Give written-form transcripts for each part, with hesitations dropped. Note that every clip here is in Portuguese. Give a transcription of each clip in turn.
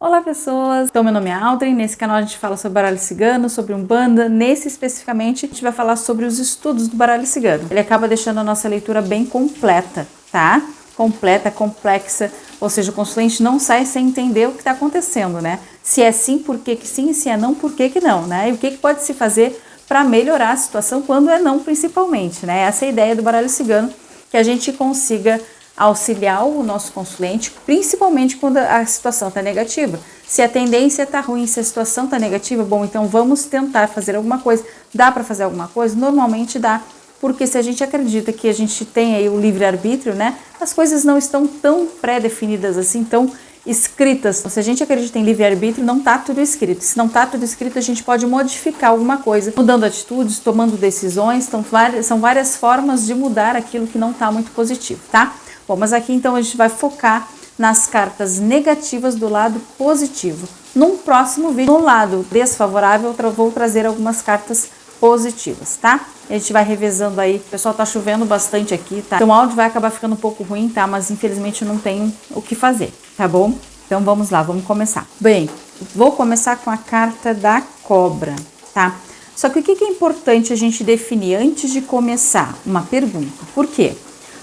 Olá pessoas, então meu nome é Audrey, nesse canal a gente fala sobre baralho cigano, sobre Umbanda, nesse especificamente a gente vai falar sobre os estudos do baralho cigano. Ele acaba deixando a nossa leitura bem completa, tá? Completa, complexa, ou seja, o consulente não sai sem entender o que está acontecendo, né? Se é sim, por que que sim, se é não, por que que não, né? E o que que pode se fazer para melhorar a situação quando é não, principalmente, né? Essa é a ideia do baralho cigano, que a gente consiga auxiliar o nosso consulente, principalmente quando a situação está negativa. Se a tendência está ruim, se a situação está negativa, bom, então vamos tentar fazer alguma coisa. Dá para fazer alguma coisa? Normalmente dá, porque se a gente acredita que a gente tem aí o livre-arbítrio, né, as coisas não estão tão pré-definidas assim, tão escritas. Se a gente acredita em livre-arbítrio, não está tudo escrito. Se não está tudo escrito, a gente pode modificar alguma coisa, mudando atitudes, tomando decisões. Então, são várias formas de mudar aquilo que não está muito positivo, tá? Bom, mas aqui então a gente vai focar nas cartas negativas do lado positivo. Num próximo vídeo, no lado desfavorável, eu vou trazer algumas cartas positivas, tá? A gente vai revezando aí. O pessoal tá chovendo bastante aqui, tá? Então o áudio vai acabar ficando um pouco ruim, tá? Mas infelizmente eu não tenho o que fazer, tá bom? Então vamos lá, vamos começar. Bem, vou começar com a carta da cobra, tá? Só que o que é importante a gente definir antes de começar? Uma pergunta. Por quê?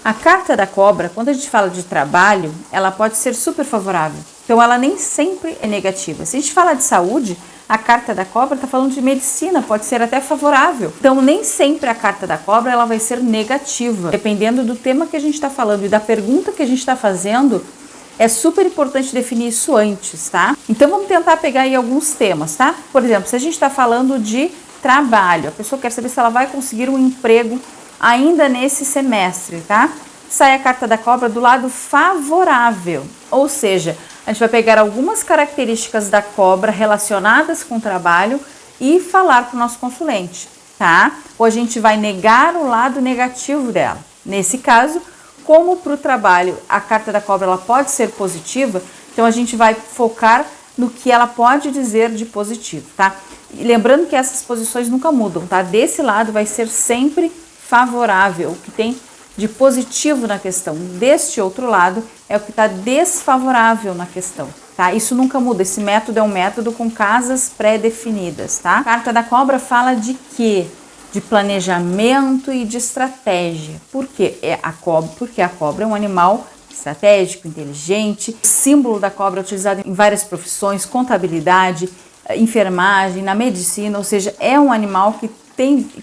A carta da cobra, quando a gente fala de trabalho, ela pode ser super favorável. Então, ela nem sempre é negativa. Se a gente fala de saúde, a carta da cobra está falando de medicina, pode ser até favorável. Então, nem sempre a carta da cobra ela vai ser negativa. Dependendo do tema que a gente está falando e da pergunta que a gente está fazendo, é super importante definir isso antes, tá? Então, vamos tentar pegar aí alguns temas, tá? Por exemplo, se a gente está falando de trabalho, a pessoa quer saber se ela vai conseguir um emprego ainda nesse semestre, tá? Sai a carta da cobra do lado favorável, ou seja, a gente vai pegar algumas características da cobra relacionadas com o trabalho e falar para o nosso consulente, tá? Ou a gente vai negar o lado negativo dela. Nesse caso, como para o trabalho a carta da cobra ela pode ser positiva, então a gente vai focar no que ela pode dizer de positivo, tá? E lembrando que essas posições nunca mudam, tá? Desse lado vai ser sempre favorável, o que tem de positivo na questão. Deste outro lado é o que está desfavorável na questão, tá? Isso nunca muda, esse método é um método com casas pré-definidas, tá? A carta da cobra fala de quê? De planejamento e de estratégia. Por quê? Porque a cobra é um animal estratégico, inteligente. O símbolo da cobra é utilizado em várias profissões, contabilidade, enfermagem, na medicina, ou seja, é um animal que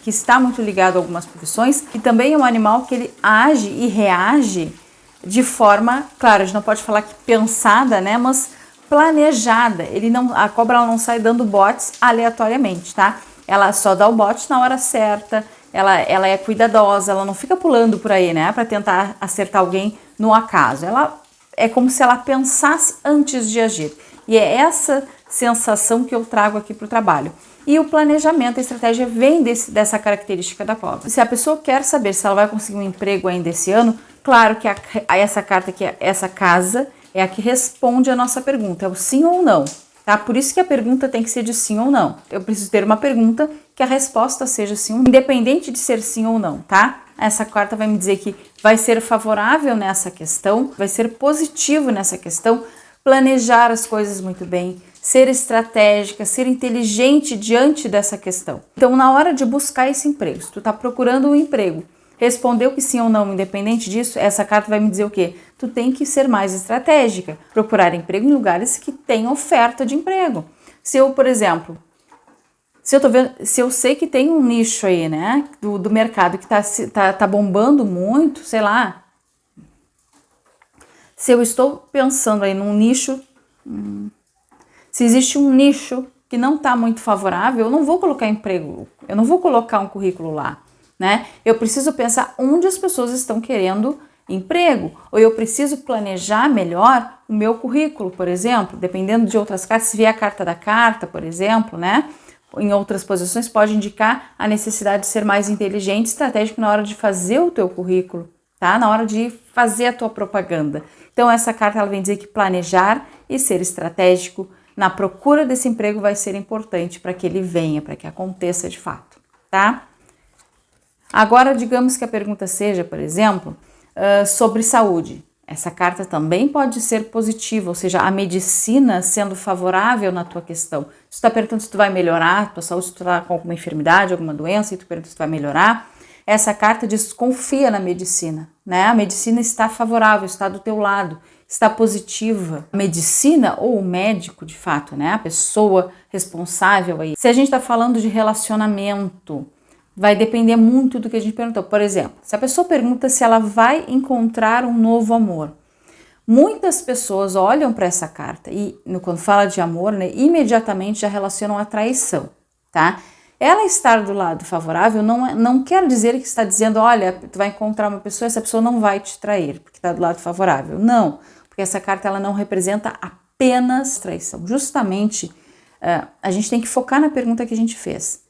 está muito ligado a algumas profissões e também é um animal que ele age e reage de forma, claro, a gente não pode falar que pensada, né, mas planejada. A cobra ela não sai dando botes aleatoriamente, tá? Ela só dá o bote na hora certa, ela é cuidadosa, ela não fica pulando por aí, né, para tentar acertar alguém no acaso. Ela é como se ela pensasse antes de agir. E é essa sensação que eu trago aqui para o trabalho. E o planejamento, a estratégia vem dessa característica da cobra. Se a pessoa quer saber se ela vai conseguir um emprego ainda esse ano, claro que essa carta aqui, essa casa, é a que responde a nossa pergunta, é o sim ou não, tá? Por isso que a pergunta tem que ser de sim ou não. Eu preciso ter uma pergunta que a resposta seja sim, independente de ser sim ou não, tá? Essa carta vai me dizer que vai ser favorável nessa questão, vai ser positivo nessa questão, planejar as coisas muito bem, ser estratégica, ser inteligente diante dessa questão. Então, na hora de buscar esse emprego, se tu está procurando um emprego, respondeu que sim ou não, independente disso, essa carta vai me dizer o quê? Tu tem que ser mais estratégica, procurar emprego em lugares que têm oferta de emprego. Se eu, por exemplo, se eu sei que tem um nicho aí, né, do mercado que tá bombando muito, sei lá, se eu estou pensando aí num nicho, se existe um nicho que não está muito favorável, eu não vou colocar emprego, eu não vou colocar um currículo lá, né? Eu preciso pensar onde as pessoas estão querendo emprego, ou eu preciso planejar melhor o meu currículo, por exemplo, dependendo de outras cartas, se vier a carta da carta, por exemplo, né? Em outras posições pode indicar a necessidade de ser mais inteligente e estratégico na hora de fazer o teu currículo, tá? Na hora de fazer a tua propaganda. Então essa carta ela vem dizer que planejar e ser estratégico na procura desse emprego vai ser importante para que ele venha, para que aconteça de fato, tá? Agora, digamos que a pergunta seja, por exemplo, sobre saúde. Essa carta também pode ser positiva, ou seja, a medicina sendo favorável na tua questão. Se tu está perguntando se tu vai melhorar a tua saúde, se tu está com alguma enfermidade, alguma doença, e tu pergunta se tu vai melhorar, essa carta diz confia na medicina, né? A medicina está favorável, está do teu lado, está positiva. A medicina ou o médico, de fato, né? A pessoa responsável aí. Se a gente está falando de relacionamento, vai depender muito do que a gente perguntou. Por exemplo, se a pessoa pergunta se ela vai encontrar um novo amor, muitas pessoas olham para essa carta e, quando fala de amor, né, imediatamente já relacionam a traição, tá? Ela estar do lado favorável não quer dizer que está dizendo, olha, tu vai encontrar uma pessoa, essa pessoa não vai te trair, porque está do lado favorável. Não, porque essa carta ela não representa apenas traição. Justamente, a gente tem que focar na pergunta que a gente fez.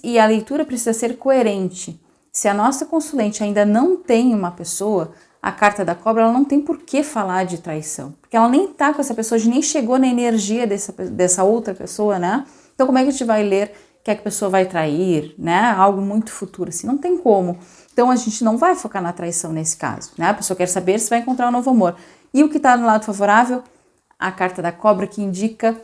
E a leitura precisa ser coerente. Se a nossa consulente ainda não tem uma pessoa, a carta da cobra ela não tem por que falar de traição. Porque ela nem tá com essa pessoa, nem chegou na energia dessa outra pessoa, né? Então como é que a gente vai ler que a pessoa vai trair, né? Algo muito futuro, assim, não tem como. Então a gente não vai focar na traição nesse caso, né? A pessoa quer saber se vai encontrar um novo amor. E o que está no lado favorável? A carta da cobra que indica.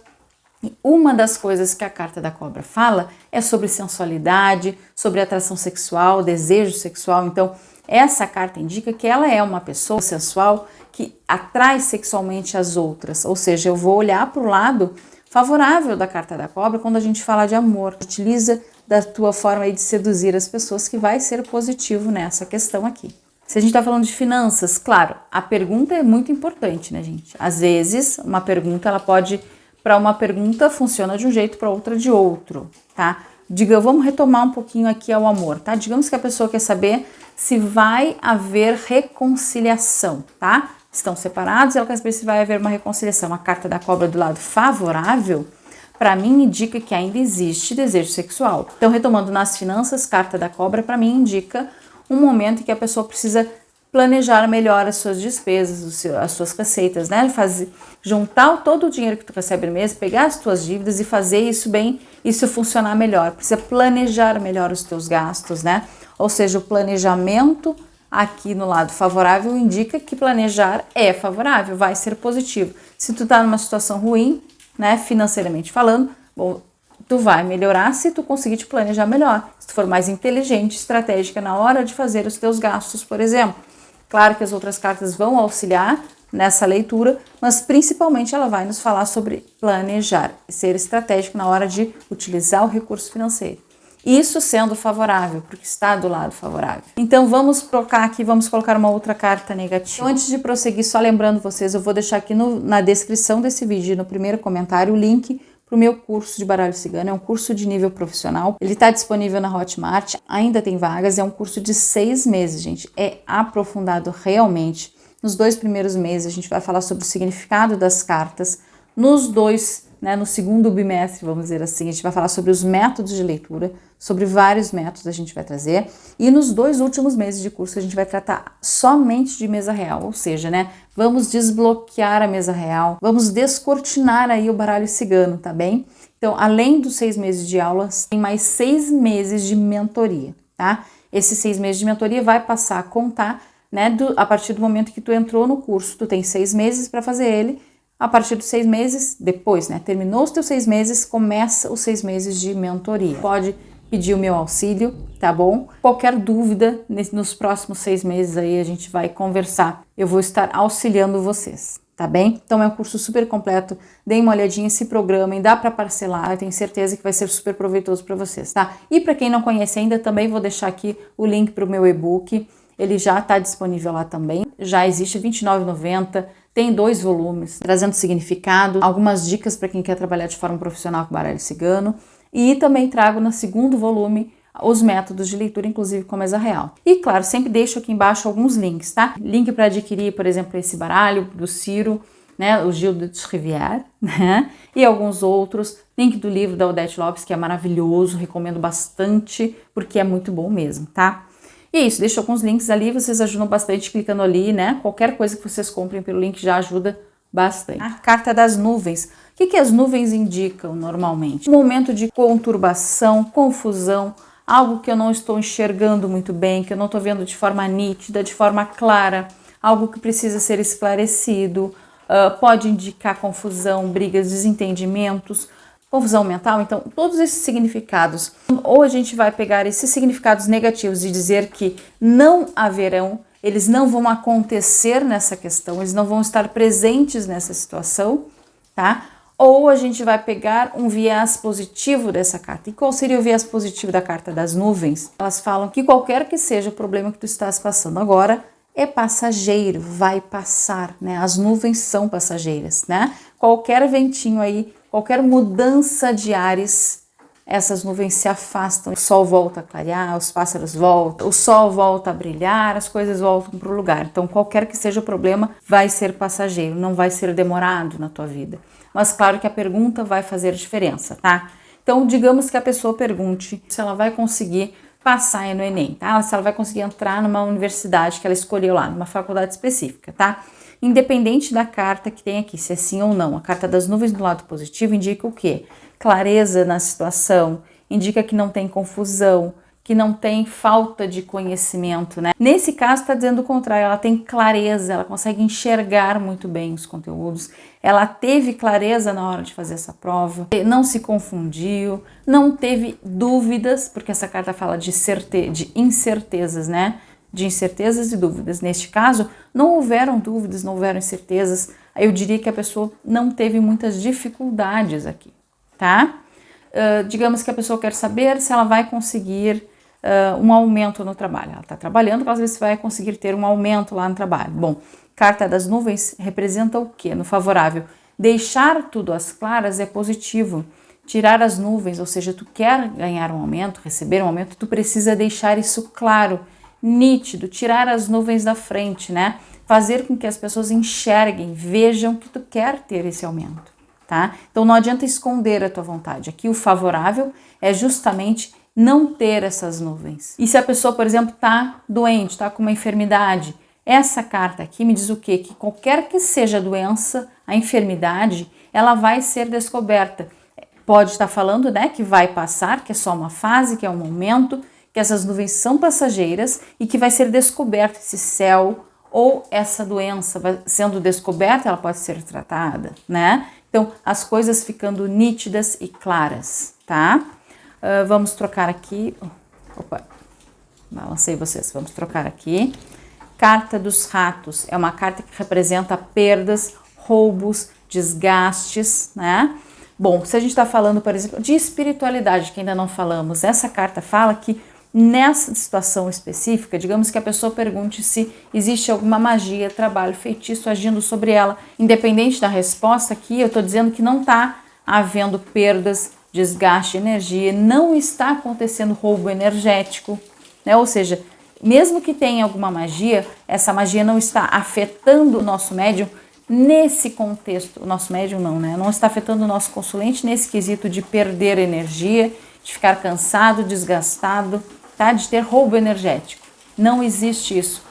E uma das coisas que a carta da cobra fala é sobre sensualidade, sobre atração sexual, desejo sexual. Então, essa carta indica que ela é uma pessoa sensual que atrai sexualmente as outras. Ou seja, eu vou olhar para o lado favorável da carta da cobra quando a gente fala de amor. Utiliza da tua forma aí de seduzir as pessoas, que vai ser positivo nessa questão aqui. Se a gente está falando de finanças, claro, a pergunta é muito importante, né, gente? Às vezes, uma pergunta, ela pode... Para uma pergunta funciona de um jeito, para outra de outro, tá? Vamos retomar um pouquinho aqui ao amor, tá? Digamos que a pessoa quer saber se vai haver reconciliação, tá? Estão separados e ela quer saber se vai haver uma reconciliação. A carta da cobra do lado favorável, para mim, indica que ainda existe desejo sexual. Então, retomando nas finanças, carta da cobra, para mim, indica um momento em que a pessoa precisa planejar melhor as suas despesas, as suas receitas, né? Juntar todo o dinheiro que tu recebe no mês, pegar as tuas dívidas e fazer isso bem, isso funcionar melhor. Precisa planejar melhor os teus gastos, né? Ou seja, o planejamento aqui no lado favorável indica que planejar é favorável, vai ser positivo. Se tu tá numa situação ruim, né, financeiramente falando, bom, tu vai melhorar se tu conseguir te planejar melhor. Se tu for mais inteligente, estratégica na hora de fazer os teus gastos, por exemplo. Claro que as outras cartas vão auxiliar nessa leitura, mas principalmente ela vai nos falar sobre planejar, ser estratégico na hora de utilizar o recurso financeiro. Isso sendo favorável, porque está do lado favorável. Então vamos trocar aqui, vamos colocar uma outra carta negativa. Então, antes de prosseguir, só lembrando vocês, eu vou deixar aqui na descrição desse vídeo, no primeiro comentário, o link para o meu curso de baralho cigano. É um curso de nível profissional, ele está disponível na Hotmart, ainda tem vagas, é um curso de 6 meses, gente, é aprofundado realmente. Nos 2 primeiros meses a gente vai falar sobre o significado das cartas, nos 2, né, no segundo bimestre, vamos dizer assim, a gente vai falar sobre os métodos de leitura, sobre vários métodos a gente vai trazer, e nos 2 últimos meses de curso a gente vai tratar somente de mesa real, ou seja, né, vamos desbloquear a mesa real, vamos descortinar aí o baralho cigano, tá bem? Então, além dos 6 meses de aulas, tem mais 6 meses de mentoria, tá? Esses 6 meses de mentoria vai passar a contar, né, a partir do momento que tu entrou no curso, tu tem 6 meses para fazer ele. A partir dos 6 meses, depois, né, terminou os teus 6 meses, começa os 6 meses de mentoria. Pode pedir o meu auxílio, tá bom? Qualquer dúvida, nos próximos 6 meses aí a gente vai conversar. Eu vou estar auxiliando vocês, tá bem? Então é um curso super completo, deem uma olhadinha, se programem, dá para parcelar, eu tenho certeza que vai ser super proveitoso para vocês, tá? E para quem não conhece ainda, também vou deixar aqui o link para o meu e-book, ele já está disponível lá também, já existe R$ 29,90, tem 2 volumes, trazendo significado, algumas dicas para quem quer trabalhar de forma profissional com baralho cigano, e também trago no segundo volume os métodos de leitura, inclusive com mesa real. E claro, sempre deixo aqui embaixo alguns links, tá? Link para adquirir, por exemplo, esse baralho do Ciro, né, o Gilles de Rivière, né, e alguns outros. Link do livro da Odete Lopes, que é maravilhoso, recomendo bastante, porque é muito bom mesmo, tá? E é isso, deixo alguns links ali, vocês ajudam bastante clicando ali, né? Qualquer coisa que vocês comprem pelo link já ajuda bastante. A carta das nuvens. O que as nuvens indicam normalmente? Um momento de conturbação, confusão, algo que eu não estou enxergando muito bem, que eu não estou vendo de forma nítida, de forma clara. algo que precisa ser esclarecido, pode indicar confusão, brigas, desentendimentos, confusão mental. Então, todos esses significados, ou a gente vai pegar esses significados negativos e dizer que não haverão, eles não vão acontecer nessa questão, eles não vão estar presentes nessa situação, tá? Ou a gente vai pegar um viés positivo dessa carta. E qual seria o viés positivo da carta das nuvens? Elas falam que qualquer que seja o problema que tu estás passando agora é passageiro, vai passar, né? As nuvens são passageiras, né? Qualquer ventinho aí, qualquer mudança de ares, essas nuvens se afastam, o sol volta a clarear, os pássaros voltam, o sol volta a brilhar, as coisas voltam para o lugar. Então, qualquer que seja o problema, vai ser passageiro, não vai ser demorado na tua vida. Mas claro que a pergunta vai fazer diferença, tá? Então, digamos que a pessoa pergunte se ela vai conseguir passar no Enem, tá? Se ela vai conseguir entrar numa universidade que ela escolheu lá, numa faculdade específica, tá? Independente da carta que tem aqui, se é sim ou não, a carta das nuvens do lado positivo indica o quê? Clareza na situação, indica que não tem confusão, que não tem falta de conhecimento, né? Nesse caso está dizendo o contrário, ela tem clareza, ela consegue enxergar muito bem os conteúdos, ela teve clareza na hora de fazer essa prova, não se confundiu, não teve dúvidas, porque essa carta fala de incertezas, né? De incertezas e dúvidas. Neste caso, não houveram dúvidas, não houveram incertezas, eu diria que a pessoa não teve muitas dificuldades aqui, tá? Digamos que a pessoa quer saber se ela vai conseguir um aumento no trabalho. Ela está trabalhando, às vezes vai conseguir ter um aumento lá no trabalho. Bom, carta das nuvens representa o quê? No favorável, deixar tudo às claras é positivo. Tirar as nuvens, ou seja, tu quer ganhar um aumento, receber um aumento, tu precisa deixar isso claro, nítido, tirar as nuvens da frente, né? Fazer com que as pessoas enxerguem, vejam que tu quer ter esse aumento, tá? Então não adianta esconder a tua vontade. Aqui o favorável é justamente não ter essas nuvens. E se a pessoa, por exemplo, está doente, está com uma enfermidade, essa carta aqui me diz o quê? Que qualquer que seja a doença, a enfermidade, ela vai ser descoberta. Pode estar falando, né, que vai passar, que é só uma fase, que é um momento, que essas nuvens são passageiras e que vai ser descoberto esse céu ou essa doença vai sendo descoberta, ela pode ser tratada, né? Então, as coisas ficando nítidas e claras, tá? Vamos trocar aqui. Opa, balancei vocês. Vamos trocar aqui. Carta dos ratos é uma carta que representa perdas, roubos, desgastes, né? Bom, se a gente está falando, por exemplo, de espiritualidade, que ainda não falamos, essa carta fala que nessa situação específica, digamos que a pessoa pergunte se existe alguma magia, trabalho, feitiço agindo sobre ela. Independente da resposta aqui, eu estou dizendo que não está havendo perdas, desgaste de energia, não está acontecendo roubo energético, né? Ou seja, mesmo que tenha alguma magia, essa magia não está afetando o nosso médium nesse contexto. O nosso médium não, né? Não está afetando o nosso consulente nesse quesito de perder energia, de ficar cansado, desgastado, tá? De ter roubo energético. Não existe isso.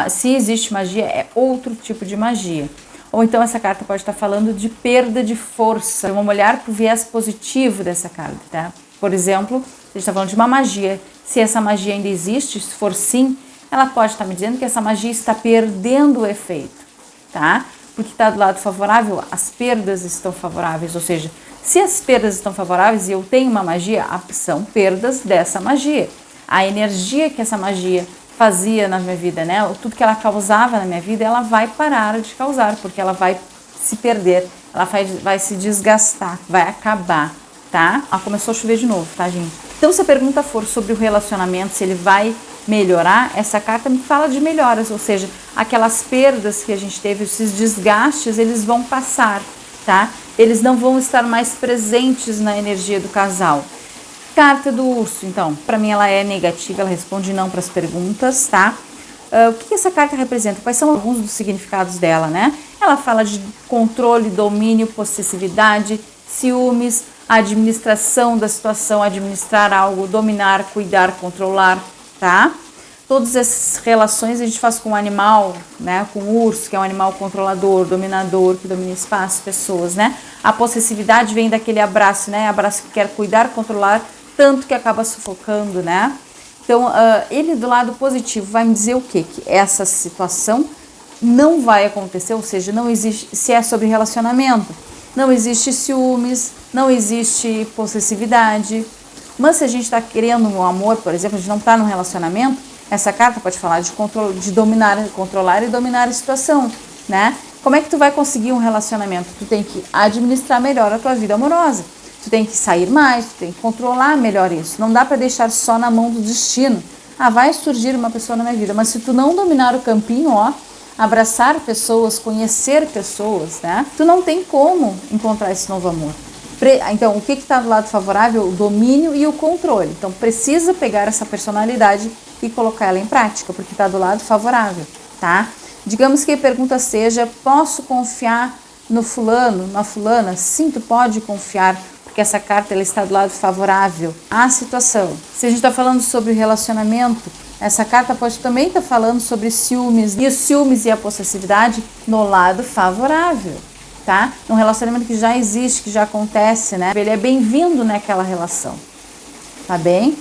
Se existe magia, é outro tipo de magia. Ou então essa carta pode estar falando de perda de força. Vamos olhar para o viés positivo dessa carta, tá? Por exemplo, a gente está falando de uma magia. Se essa magia ainda existe, se for sim, ela pode estar me dizendo que essa magia está perdendo o efeito, tá? Porque está do lado favorável, as perdas estão favoráveis. Ou seja, se as perdas estão favoráveis e eu tenho uma magia, são perdas dessa magia. A energia que essa magia fazia na minha vida, né? Tudo que ela causava na minha vida, ela vai parar de causar, porque ela vai se perder, ela vai se desgastar, vai acabar, tá? Começou a chover de novo, tá, gente? Então, se a pergunta for sobre o relacionamento, se ele vai melhorar, essa carta me fala de melhoras, ou seja, aquelas perdas que a gente teve, esses desgastes, eles vão passar, tá? Eles não vão estar mais presentes na energia do casal. Carta do urso, então, para mim ela é negativa, ela responde não para as perguntas, tá? O que essa carta representa? Quais são alguns dos significados dela, né? Ela fala de controle, domínio, possessividade, ciúmes, administração da situação, administrar algo, dominar, cuidar, controlar, tá? Todas essas relações a gente faz com o animal, né? Com o urso, que é um animal controlador, dominador, que domina espaço, pessoas, né? A possessividade vem daquele abraço, né? Abraço que quer cuidar, controlar, tanto que acaba sufocando, né? Então, ele do lado positivo vai me dizer o quê? Que essa situação não vai acontecer, ou seja, não existe, se é sobre relacionamento, não existe ciúmes, não existe possessividade. Mas se a gente está querendo um amor, por exemplo, a gente não está num relacionamento, essa carta pode falar de controle, de dominar, controlar e dominar a situação, né? Como é que tu vai conseguir um relacionamento? Tu tem que administrar melhor a tua vida amorosa. Tu tem que sair mais, tu tem que controlar melhor isso. Não dá para deixar só na mão do destino. Ah, vai surgir uma pessoa na minha vida, mas se tu não dominar o campinho, ó, abraçar pessoas, conhecer pessoas, né? Tu não tem como encontrar esse novo amor. Então, o que está do lado favorável? O domínio e o controle. Então, precisa pegar essa personalidade e colocar ela em prática, porque está do lado favorável, tá? Digamos que a pergunta seja, posso confiar no fulano, na fulana? Sim, tu pode confiar, porque essa carta ela está do lado favorável à situação. Se a gente está falando sobre relacionamento, essa carta pode também estar falando sobre ciúmes, e os ciúmes e a possessividade no lado favorável, tá? Um relacionamento que já existe, que já acontece, né? Ele é bem-vindo naquela relação, tá bem?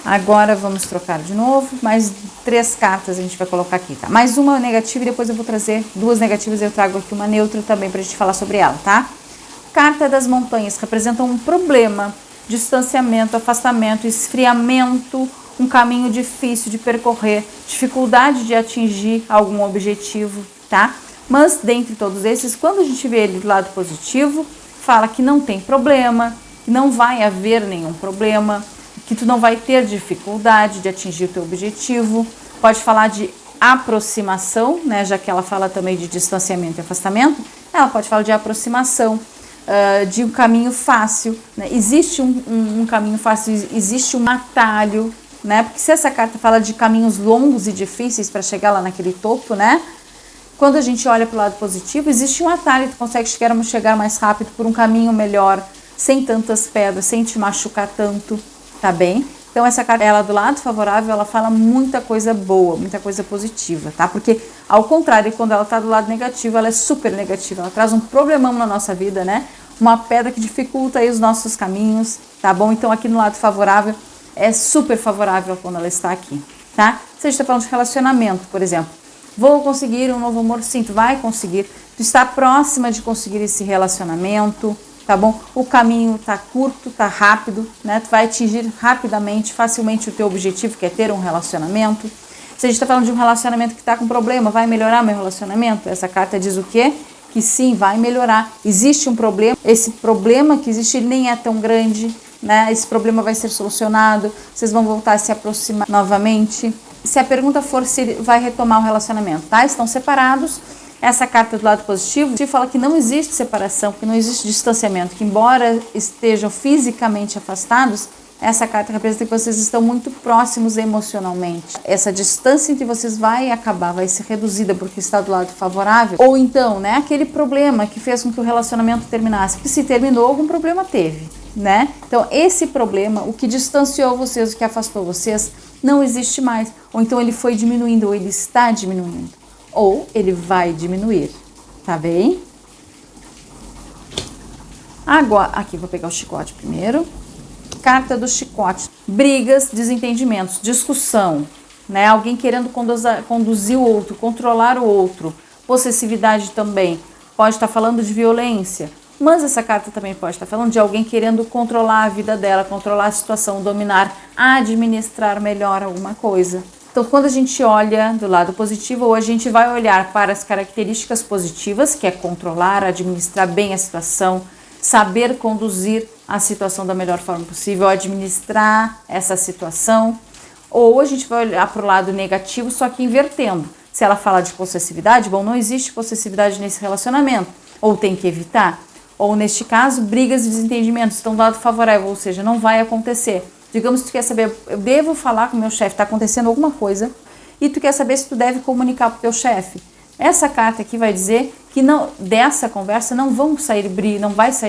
Agora vamos trocar de novo, mais 3 cartas a gente vai colocar aqui, tá? Mais uma negativa e depois eu vou trazer 2 negativas e eu trago aqui uma neutra também pra gente falar sobre ela, tá? Carta das montanhas representa um problema, distanciamento, afastamento, esfriamento, um caminho difícil de percorrer, dificuldade de atingir algum objetivo, tá? Mas dentre todos esses, quando a gente vê ele do lado positivo, fala que não tem problema, que não vai haver nenhum problema, que tu não vai ter dificuldade de atingir o teu objetivo. Pode falar de aproximação, né? Já que ela fala também de distanciamento e afastamento, ela pode falar de aproximação, de um caminho fácil, né? Existe um caminho fácil, existe um atalho, né? Porque se essa carta fala de caminhos longos e difíceis para chegar lá naquele topo, né? Quando a gente olha para o lado positivo, existe um atalho, tu consegue chegar mais rápido por um caminho melhor, sem tantas pedras, sem te machucar tanto. Tá bem? Então essa carta, ela do lado favorável, ela fala muita coisa boa, muita coisa positiva, tá? Porque ao contrário, quando ela tá do lado negativo, ela é super negativa, ela traz um problemão na nossa vida, né? Uma pedra que dificulta aí os nossos caminhos, tá bom? Então aqui no lado favorável, é super favorável quando ela está aqui, tá? Se a gente tá falando de relacionamento, por exemplo, vou conseguir um novo amor? Sim, tu vai conseguir, tu está próxima de conseguir esse relacionamento, tá bom? O caminho tá curto, tá rápido, né? Tu vai atingir rapidamente, facilmente o teu objetivo, que é ter um relacionamento. Se a gente tá falando de um relacionamento que tá com problema, vai melhorar meu relacionamento? Essa carta diz o quê? Que sim, vai melhorar. Existe um problema, esse problema que existe ele nem é tão grande, né? Esse problema vai ser solucionado, vocês vão voltar a se aproximar novamente. Se a pergunta for se vai retomar o relacionamento, tá? Estão separados. Essa carta do lado positivo te fala que não existe separação, que não existe distanciamento, que embora estejam fisicamente afastados, essa carta representa que vocês estão muito próximos emocionalmente. Essa distância entre vocês vai acabar, vai ser reduzida porque está do lado favorável. Ou então, né, aquele problema que fez com que o relacionamento terminasse, porque se terminou, algum problema teve, né? Então esse problema, o que distanciou vocês, o que afastou vocês, não existe mais. Ou então ele foi diminuindo, ou ele está diminuindo. Ou ele vai diminuir, tá bem? Agora, aqui vou pegar o chicote primeiro. Carta do chicote. Brigas, desentendimentos, discussão, né? Alguém querendo conduzir o outro, controlar o outro. Possessividade também. Pode estar falando de violência. Mas essa carta também pode estar falando de alguém querendo controlar a vida dela, controlar a situação, dominar, administrar melhor alguma coisa. Então, quando a gente olha do lado positivo, ou a gente vai olhar para as características positivas, que é controlar, administrar bem a situação, saber conduzir a situação da melhor forma possível, administrar essa situação, ou a gente vai olhar para o lado negativo, só que invertendo. Se ela fala de possessividade, bom, não existe possessividade nesse relacionamento, ou tem que evitar, ou neste caso, brigas e desentendimentos estão do lado favorável, ou seja, não vai acontecer. Digamos que tu quer saber, eu devo falar com o meu chefe, está acontecendo alguma coisa, e tu quer saber se tu deve comunicar para o teu chefe. Essa carta aqui vai dizer que não, dessa conversa não vai sair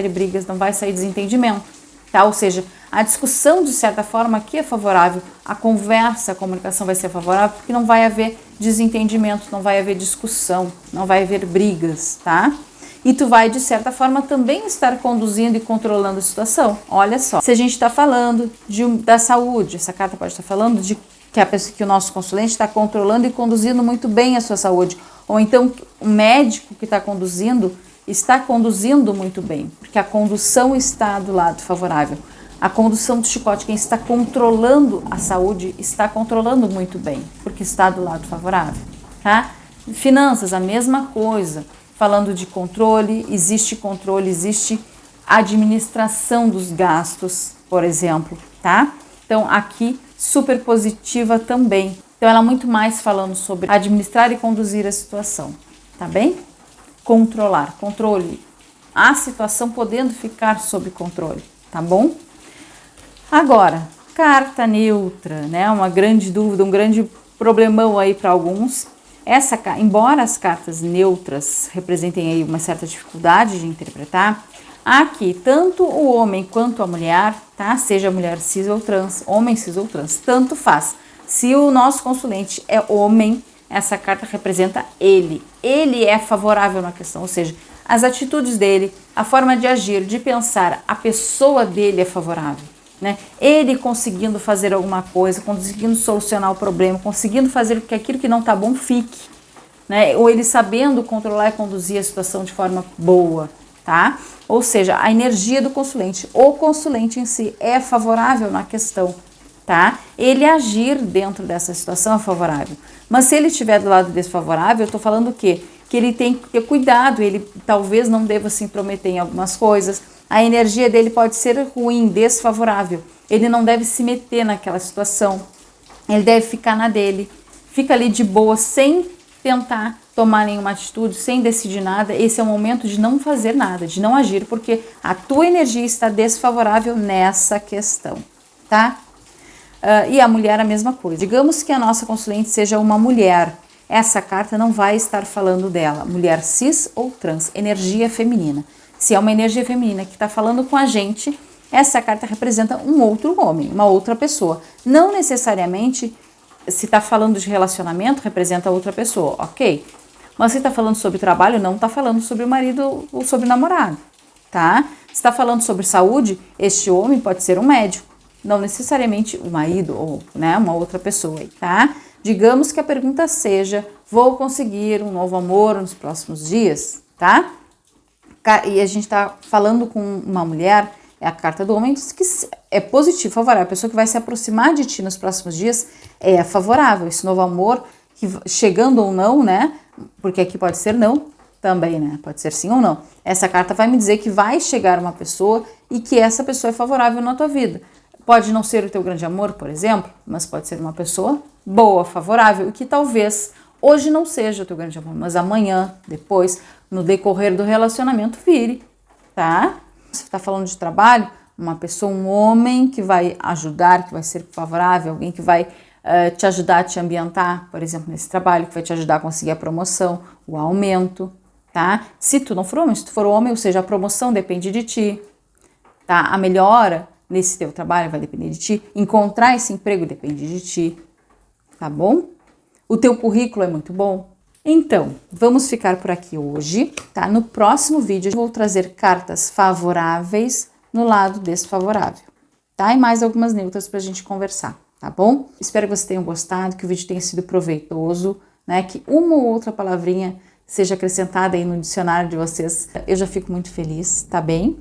brigas, não vai sair desentendimento, tá? Ou seja, a discussão de certa forma aqui é favorável, a conversa, a comunicação vai ser favorável, porque não vai haver desentendimento, não vai haver discussão, não vai haver brigas, tá? E tu vai, de certa forma, também estar conduzindo e controlando a situação. Olha só, se a gente está falando da saúde, essa carta pode estar falando de que a pessoa, que o nosso consulente está controlando e conduzindo muito bem a sua saúde, ou então o médico que está conduzindo muito bem, porque a condução está do lado favorável. A condução do chicote, quem está controlando a saúde, está controlando muito bem, porque está do lado favorável, tá? Finanças, a mesma coisa. Falando de controle, existe administração dos gastos, por exemplo, tá? Então, aqui, super positiva também. Então, ela é muito mais falando sobre administrar e conduzir a situação, tá bem? Controlar, controle. A situação podendo ficar sob controle, tá bom? Agora, carta neutra, né? Uma grande dúvida, um grande problemão aí para alguns. Embora as cartas neutras representem aí uma certa dificuldade de interpretar, aqui tanto o homem quanto a mulher, tá? Seja mulher cis ou trans, homem cis ou trans, tanto faz. Se o nosso consulente é homem, essa carta representa ele. Ele é favorável na questão, ou seja, as atitudes dele, a forma de agir, de pensar, a pessoa dele é favorável. Né? Ele conseguindo fazer alguma coisa, conseguindo solucionar o problema, conseguindo fazer que aquilo que não está bom fique, né? Ou ele sabendo controlar e conduzir a situação de forma boa, tá? Ou seja, a energia do consulente, o consulente em si é favorável na questão, tá? Ele agir dentro dessa situação é favorável, mas se ele estiver do lado desfavorável, eu estou falando o quê? Que ele tem que ter cuidado, ele talvez não deva se intrometer em algumas coisas. A energia dele pode ser ruim, desfavorável. Ele não deve se meter naquela situação. Ele deve ficar na dele. Fica ali de boa, sem tentar tomar nenhuma atitude, sem decidir nada. Esse é o momento de não fazer nada, de não agir, porque a tua energia está desfavorável nessa questão, tá? E a mulher a mesma coisa. Digamos que a nossa consulente seja uma mulher. Essa carta não vai estar falando dela. Mulher cis ou trans, energia feminina. Se é uma energia feminina que está falando com a gente, essa carta representa um outro homem, uma outra pessoa. Não necessariamente, se está falando de relacionamento, representa outra pessoa, ok? Mas se está falando sobre trabalho, não está falando sobre o marido ou sobre o namorado, tá? Se está falando sobre saúde, este homem pode ser um médico, não necessariamente o marido ou, né, uma outra pessoa, tá? Digamos que a pergunta seja, vou conseguir um novo amor nos próximos dias, tá? E a gente está falando com uma mulher, é a carta do homem, que é positivo, favorável. A pessoa que vai se aproximar de ti nos próximos dias é favorável. Esse novo amor, que chegando ou não, né? Porque aqui pode ser não também, né? Pode ser sim ou não. Essa carta vai me dizer que vai chegar uma pessoa e que essa pessoa é favorável na tua vida. Pode não ser o teu grande amor, por exemplo, mas pode ser uma pessoa boa, favorável, e que talvez hoje não seja o teu grande amor, mas amanhã, depois, no decorrer do relacionamento, vire, tá? Você está falando de trabalho, uma pessoa, um homem que vai ajudar, que vai ser favorável, alguém que vai te ajudar a te ambientar, por exemplo, nesse trabalho, que vai te ajudar a conseguir a promoção, o aumento, tá? Se tu não for homem, se tu for homem, ou seja, a promoção depende de ti, tá? A melhora nesse teu trabalho vai depender de ti, encontrar esse emprego depende de ti, tá bom? O teu currículo é muito bom? Então, vamos ficar por aqui hoje, tá? No próximo vídeo eu vou trazer cartas favoráveis no lado desfavorável, tá? E mais algumas neutras pra gente conversar, tá bom? Espero que vocês tenham gostado, que o vídeo tenha sido proveitoso, né? Que uma ou outra palavrinha seja acrescentada aí no dicionário de vocês. Eu já fico muito feliz, tá bem?